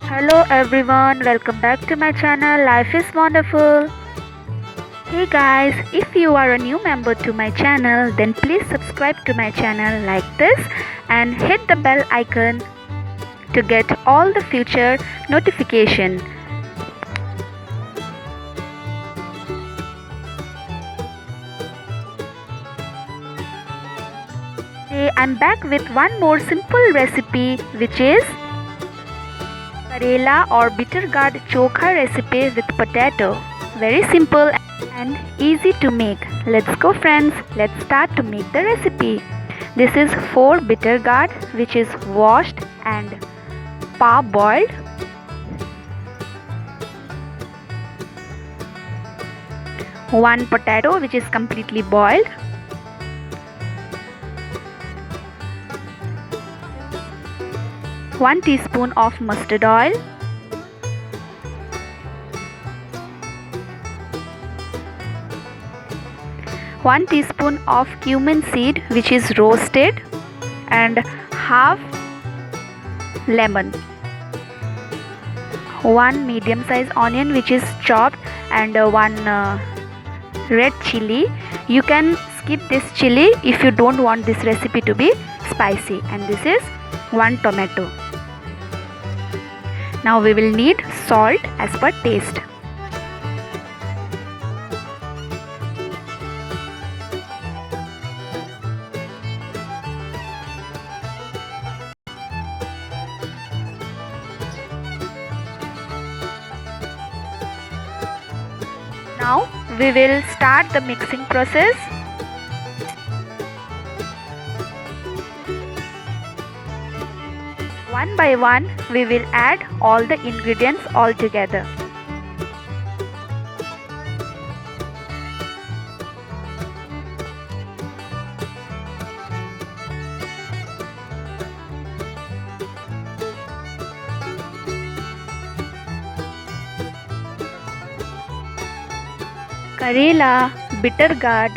Hello everyone, welcome back to my channel Life is Wonderful. Hey guys, if you are a new member to my channel, then please subscribe to my channel like this and hit the bell icon to get all the future notification. Today I'm back with one more simple recipe, which is Karela or bitter gourd chokha recipe with potato. Very simple and easy to make. Let's go friends, let's start to make the recipe. This is 4 bitter gourd which is washed and parboiled. 1 potato which is completely boiled. 1 teaspoon of mustard oil. 1 teaspoon of cumin seed which is roasted, and half lemon. 1 medium size onion which is chopped, and 1 red chili. You can skip this chili if you don't want this recipe to be spicy. And this is 1 tomato. Now we will need salt as per taste. Now we will start the mixing process. One by one we will add all the ingredients all together. Karela bitter gourd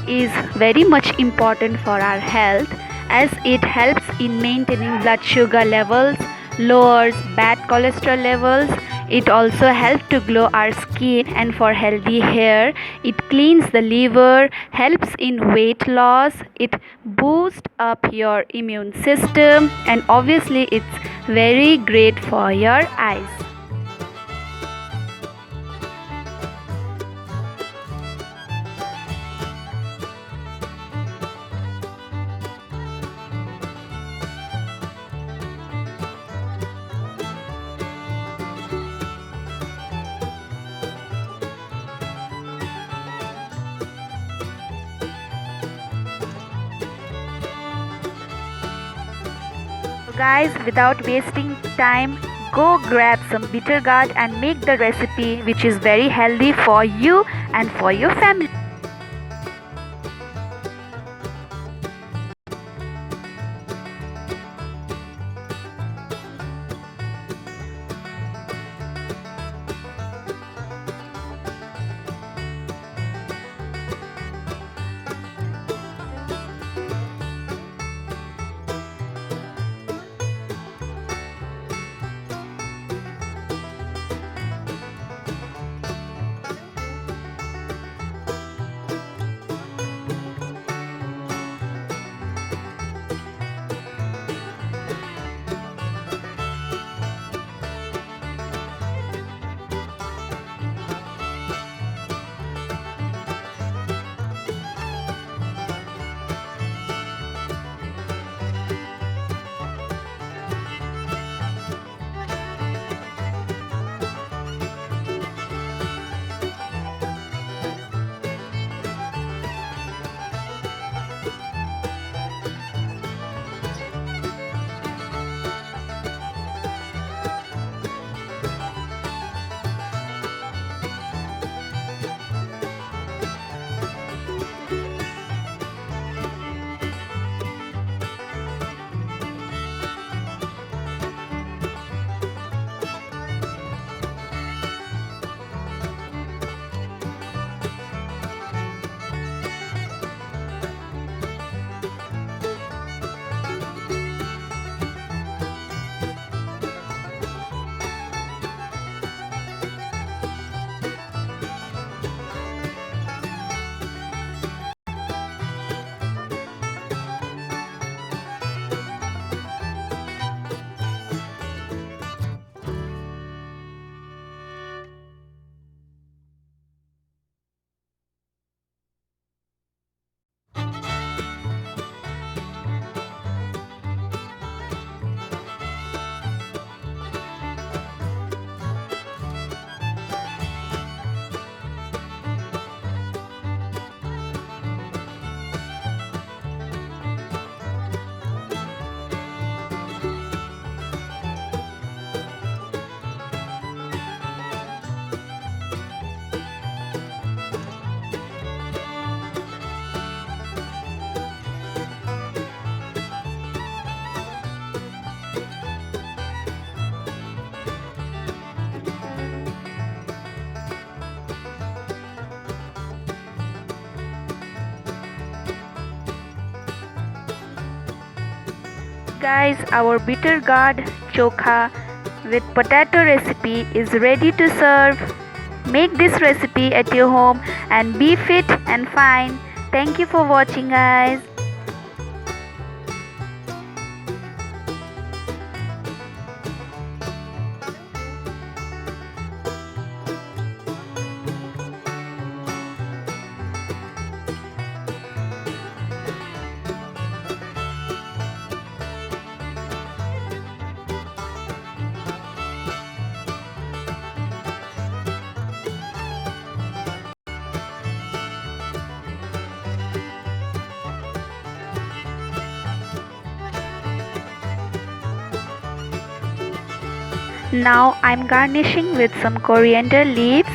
is very much important for our health, as it helps in maintaining blood sugar levels, lowers bad cholesterol levels. It also helps to glow our skin and for healthy hair. It cleans the liver, helps in weight loss, it boosts up your immune system, and obviously it's very great for your eyes. So guys, without wasting time, go grab some bitter gourd and make the recipe, which is very healthy for you and for your family. Guys, our bitter gourd chokha with potato recipe is ready to serve. Make this recipe at your home and be fit and fine. Thank you for watching, guys. Now I'm garnishing with some coriander leaves.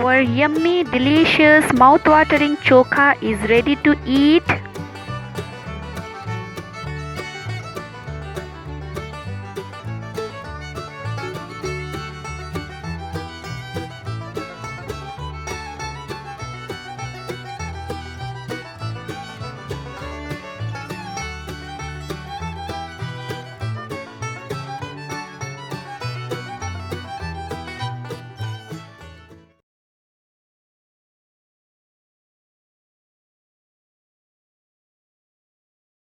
Our yummy, delicious, mouth-watering chokha is ready to eat.